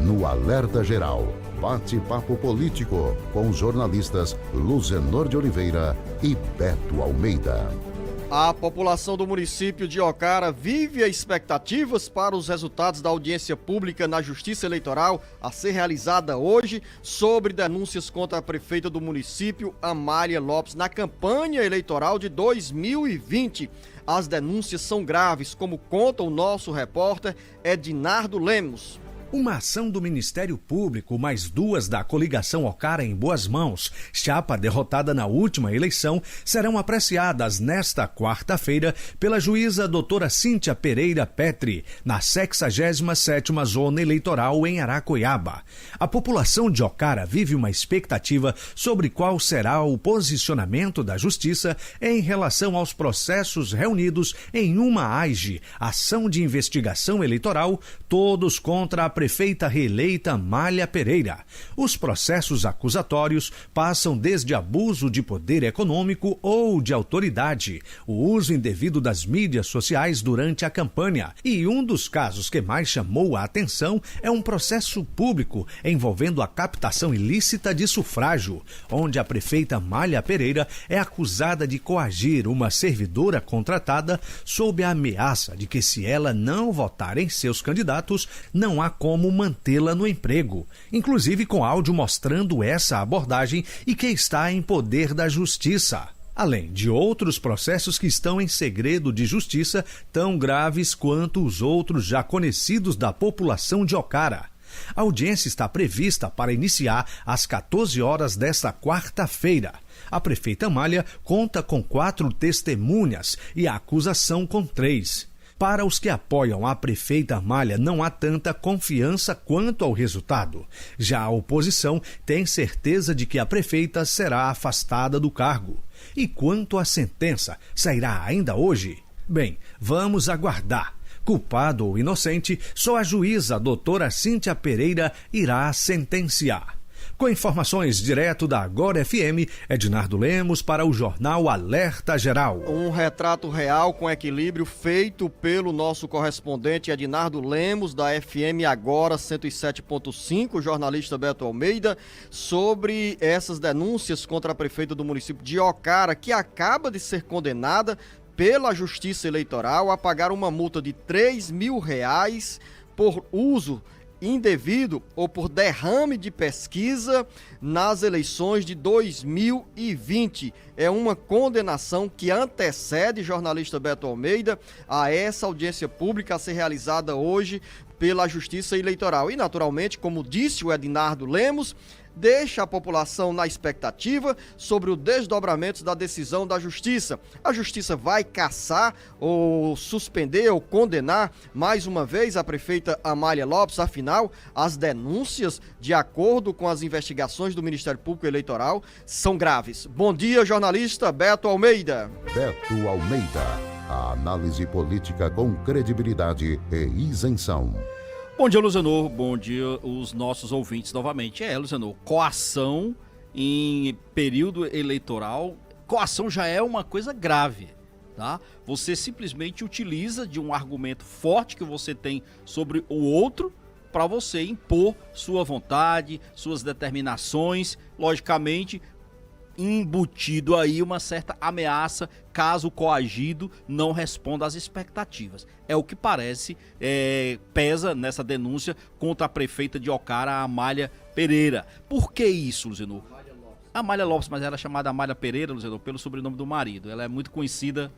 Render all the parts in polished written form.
no Alerta Geral. Bate-papo político com os jornalistas Luzenor de Oliveira e Beto Almeida. A população do município de Ocara vive expectativas para os resultados da audiência pública na Justiça Eleitoral a ser realizada hoje sobre denúncias contra a prefeita do município, Amália Lopes, na campanha eleitoral de 2020. As denúncias são graves, como conta o nosso repórter Edinardo Lemos. Uma ação do Ministério Público, mais duas da coligação Ocara em boas mãos, chapa derrotada na última eleição, serão apreciadas nesta quarta-feira pela juíza doutora Cíntia Pereira Petri, na 67ª Zona Eleitoral em Aracoiaba. A população de Ocara vive uma expectativa sobre qual será o posicionamento da Justiça em relação aos processos reunidos em uma AIGE, Ação de Investigação Eleitoral, todos contra a prefeita reeleita Amália Pereira. Os processos acusatórios passam desde abuso de poder econômico ou de autoridade, o uso indevido das mídias sociais durante a campanha. E um dos casos que mais chamou a atenção é um processo público envolvendo a captação ilícita de sufrágio, onde a prefeita Amália Pereira é acusada de coagir uma servidora contratada sob a ameaça de que, se ela não votar em seus candidatos, não há como mantê-la no emprego, inclusive com áudio mostrando essa abordagem e que está em poder da Justiça. Além de outros processos que estão em segredo de justiça, tão graves quanto os outros já conhecidos da população de Ocara. A audiência está prevista para iniciar às 14 horas desta quarta-feira. A prefeita Amália conta com 4 testemunhas e a acusação com 3. Para os que apoiam a prefeita Amália, não há tanta confiança quanto ao resultado. Já a oposição tem certeza de que a prefeita será afastada do cargo. E quanto à sentença, sairá ainda hoje? Bem, vamos aguardar. Culpado ou inocente, só a juíza doutora Cíntia Pereira irá sentenciar. Com informações direto da Agora FM, Edinardo Lemos para o jornal Alerta Geral. Um retrato real com equilíbrio feito pelo nosso correspondente Edinardo Lemos, da FM Agora 107.5, jornalista Beto Almeida, sobre essas denúncias contra a prefeita do município de Ocara, que acaba de ser condenada pela Justiça Eleitoral a pagar uma multa de R$3.000 por uso indevido ou por derrame de pesquisa nas eleições de 2020. É uma condenação que antecede, jornalista Beto Almeida, a essa audiência pública a ser realizada hoje pela Justiça Eleitoral. E, naturalmente, como disse o Edinardo Lemos, deixa a população na expectativa sobre o desdobramento da decisão da Justiça. A Justiça vai cassar ou suspender ou condenar mais uma vez a prefeita Amália Lopes. Afinal, as denúncias, de acordo com as investigações do Ministério Público Eleitoral, são graves. Bom dia, jornalista Beto Almeida. Beto Almeida, a análise política com credibilidade e isenção. Bom dia, Luzenor. Bom dia, os nossos ouvintes novamente. Luzenor, coação em período eleitoral, coação já é uma coisa grave, tá? Você simplesmente utiliza de um argumento forte que você tem sobre o outro para você impor sua vontade, suas determinações, logicamente embutido aí uma certa ameaça caso o coagido não responda às expectativas. É o que parece, pesa nessa denúncia contra a prefeita de Ocara, Amália Pereira. Por que isso, Luzenor? Amália Lopes, mas ela é chamada Amália Pereira, Luzenor, pelo sobrenome do marido. Ela é muito conhecida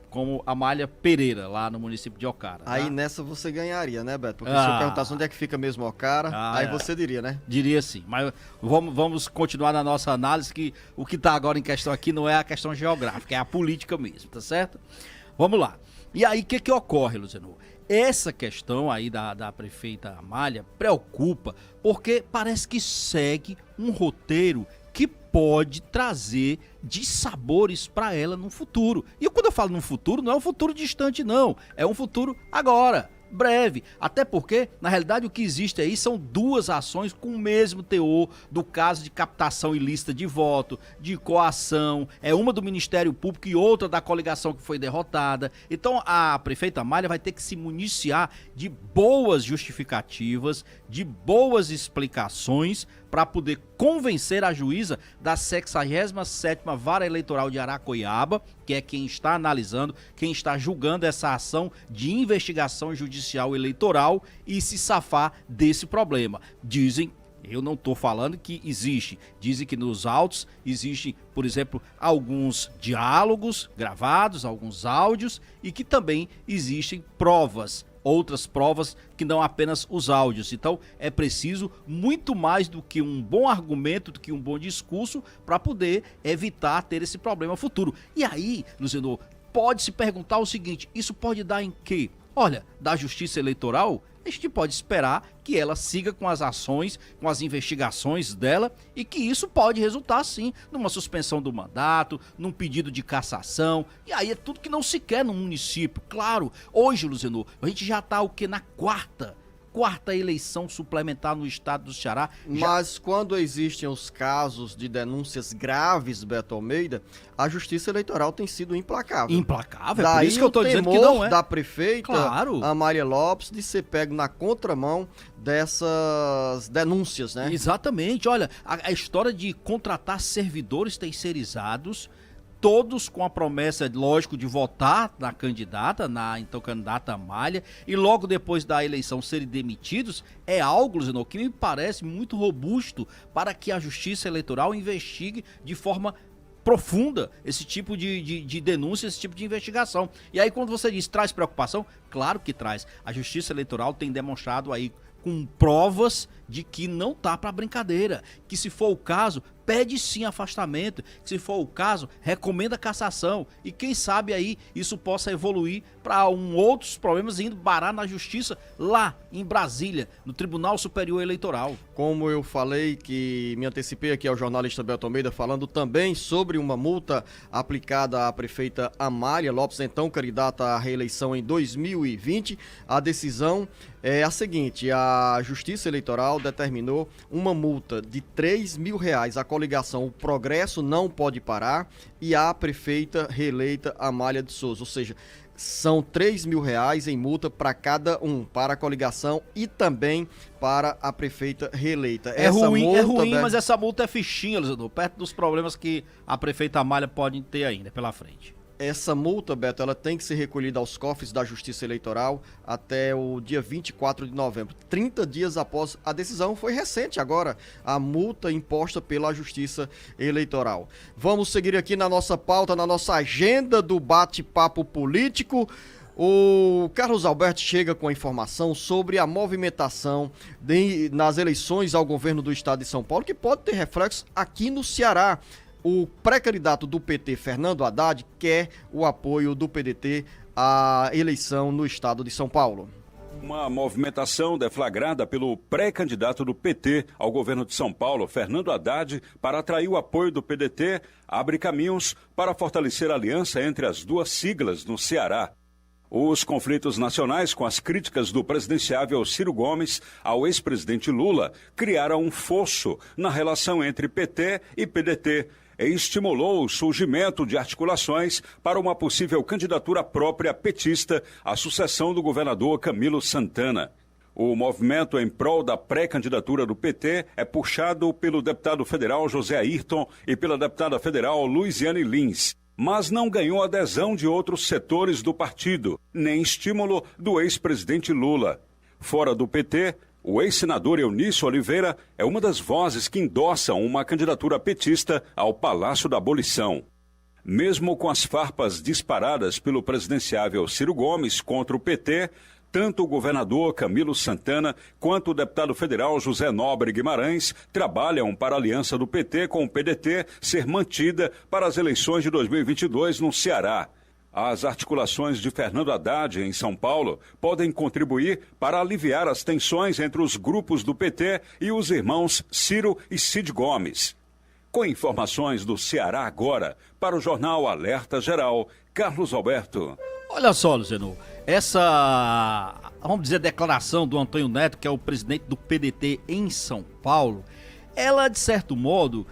como Amália Pereira, lá no município de Ocara. Aí tá? Nessa você ganharia, né, Beto? Porque se eu perguntasse onde é que fica mesmo Ocara, aí você diria, né? Diria sim, mas vamos continuar na nossa análise, que o que está agora em questão aqui não é a questão geográfica, é a política mesmo, tá certo? Vamos lá. E aí, o que ocorre, Luzenor? Essa questão aí da prefeita Amália preocupa, porque parece que segue um roteiro que pode trazer dissabores para ela no futuro. E quando eu falo no futuro, não é um futuro distante, não. É um futuro agora, breve. Até porque, na realidade, o que existe aí são duas ações com o mesmo teor do caso de captação ilícita de voto, de coação, uma do Ministério Público e outra da coligação que foi derrotada. Então a prefeita Amália vai ter que se municiar de boas justificativas, de boas explicações para poder convencer a juíza da 67ª Vara Eleitoral de Aracoiaba, que é quem está analisando, quem está julgando essa ação de investigação judicial eleitoral e se safar desse problema. Dizem, eu não estou falando que existe, dizem que nos autos existem, por exemplo, alguns diálogos gravados, alguns áudios e que também existem provas, outras provas que não apenas os áudios. Então é preciso muito mais do que um bom argumento, do que um bom discurso para poder evitar ter esse problema futuro. E aí, Luciano, pode se perguntar o seguinte, isso pode dar em quê? Olha, da Justiça Eleitoral, a gente pode esperar que ela siga com as ações, com as investigações dela e que isso pode resultar, sim, numa suspensão do mandato, num pedido de cassação. E aí é tudo que não se quer no município. Claro, hoje, Luciano, a gente já está o quê? Na quarta eleição suplementar no estado do Ceará. Mas quando existem os casos de denúncias graves, Beto Almeida, a Justiça Eleitoral tem sido implacável. Implacável? Daí por isso que eu estou dizendo que não é. Da prefeita Claro. Amália Lopes de ser pego na contramão dessas denúncias, né? Exatamente. Olha, a história de contratar servidores terceirizados, todos com a promessa, lógico, de votar na candidata, então candidata Amália, e logo depois da eleição serem demitidos, é algo, Zeno, que me parece muito robusto para que a Justiça Eleitoral investigue de forma profunda esse tipo de denúncia, esse tipo de investigação. E aí quando você diz, traz preocupação? Claro que traz. A Justiça Eleitoral tem demonstrado aí com provas de que não tá para brincadeira, que se for o caso, pede sim afastamento, que se for o caso, recomenda cassação e quem sabe aí isso possa evoluir para outros problemas indo parar na justiça lá em Brasília, no Tribunal Superior Eleitoral. Como eu falei, que me antecipei aqui ao jornalista Beto Almeida, falando também sobre uma multa aplicada à prefeita Amália Lopes, então candidata à reeleição em 2020, a decisão é a seguinte: a Justiça Eleitoral determinou uma multa de R$3.000 à coligação O Progresso Não Pode Parar e à prefeita reeleita Amália de Souza, ou seja, são R$3.000 em multa para cada um, para a coligação e também para a prefeita reeleita. É ruim, mas essa multa é fichinha, Luciano, perto dos problemas que a prefeita Amália pode ter ainda pela frente. Essa multa, Beto, ela tem que ser recolhida aos cofres da Justiça Eleitoral até o dia 24 de novembro. 30 dias após a decisão, foi recente agora, a multa imposta pela Justiça Eleitoral. Vamos seguir aqui na nossa pauta, na nossa agenda do bate-papo político. O Carlos Alberto chega com a informação sobre a movimentação nas eleições ao governo do estado de São Paulo, que pode ter reflexo aqui no Ceará. O pré-candidato do PT, Fernando Haddad, quer o apoio do PDT à eleição no estado de São Paulo. Uma movimentação deflagrada pelo pré-candidato do PT ao governo de São Paulo, Fernando Haddad, para atrair o apoio do PDT, abre caminhos para fortalecer a aliança entre as duas siglas no Ceará. Os conflitos nacionais com as críticas do presidenciável Ciro Gomes ao ex-presidente Lula criaram um fosso na relação entre PT e PDT, e estimulou o surgimento de articulações para uma possível candidatura própria petista à sucessão do governador Camilo Santana. O movimento em prol da pré-candidatura do PT é puxado pelo deputado federal José Ayrton e pela deputada federal Luiziane Lins, mas não ganhou adesão de outros setores do partido, nem estímulo do ex-presidente Lula. Fora do PT, o ex-senador Eunício Oliveira é uma das vozes que endossam uma candidatura petista ao Palácio da Abolição. Mesmo com as farpas disparadas pelo presidenciável Ciro Gomes contra o PT, tanto o governador Camilo Santana quanto o deputado federal José Nobre Guimarães trabalham para a aliança do PT com o PDT ser mantida para as eleições de 2022 no Ceará. As articulações de Fernando Haddad em São Paulo podem contribuir para aliviar as tensões entre os grupos do PT e os irmãos Ciro e Cid Gomes. Com informações do Ceará agora, para o jornal Alerta Geral, Carlos Alberto. Olha só, Luciano, essa, vamos dizer, declaração do Antônio Neto, que é o presidente do PDT em São Paulo, ela, de certo modo,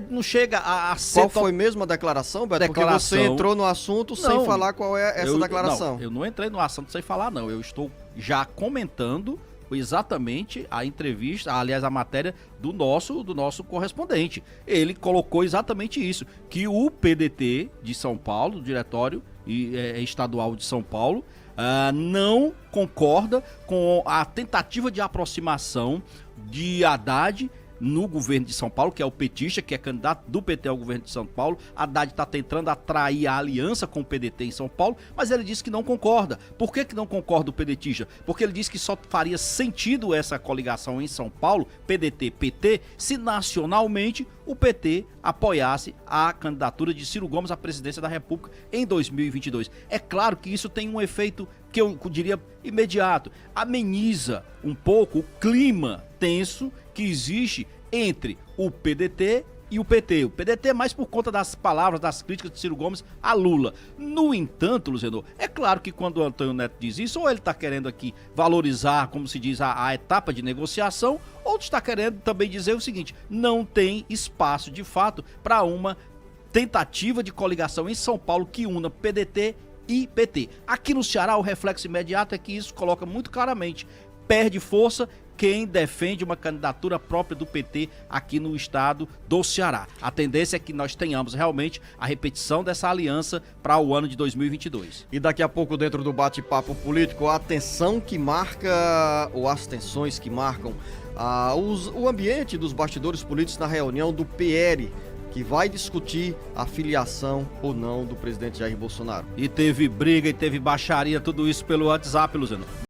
não chega a ser... Qual foi mesmo a declaração, Beto? Porque você entrou no assunto sem falar qual é essa declaração. Não, eu não entrei no assunto sem falar, não. Eu estou já comentando exatamente a entrevista, aliás, a matéria do nosso correspondente. Ele colocou exatamente isso, que o PDT de São Paulo, o Diretório Estadual de São Paulo, não concorda com a tentativa de aproximação de Haddad no governo de São Paulo, que é o petista, que é candidato do PT ao governo de São Paulo. Haddad está tentando atrair a aliança com o PDT em São Paulo, mas ele disse que não concorda. Por que não concorda o pedetista? Porque ele disse que só faria sentido essa coligação em São Paulo, PDT-PT, se nacionalmente o PT apoiasse a candidatura de Ciro Gomes à presidência da República em 2022. É claro que isso tem um efeito que eu diria imediato, ameniza um pouco o clima tenso que existe entre o PDT e o PT. O PDT é mais por conta das palavras, das críticas de Ciro Gomes a Lula. No entanto, Luciano, é claro que quando o Antônio Neto diz isso, ou ele está querendo aqui valorizar, como se diz, a etapa de negociação, ou está querendo também dizer o seguinte: não tem espaço de fato para uma tentativa de coligação em São Paulo que una PDT e PT. Aqui no Ceará, o reflexo imediato é que isso coloca muito claramente: perde força quem defende uma candidatura própria do PT aqui no estado do Ceará. A tendência é que nós tenhamos realmente a repetição dessa aliança para o ano de 2022. E daqui a pouco, dentro do bate-papo político, a tensão que marca, ou as tensões que marcam o ambiente dos bastidores políticos na reunião do PL, que vai discutir a filiação ou não do presidente Jair Bolsonaro. E teve briga, e teve baixaria, tudo isso pelo WhatsApp, Luciano.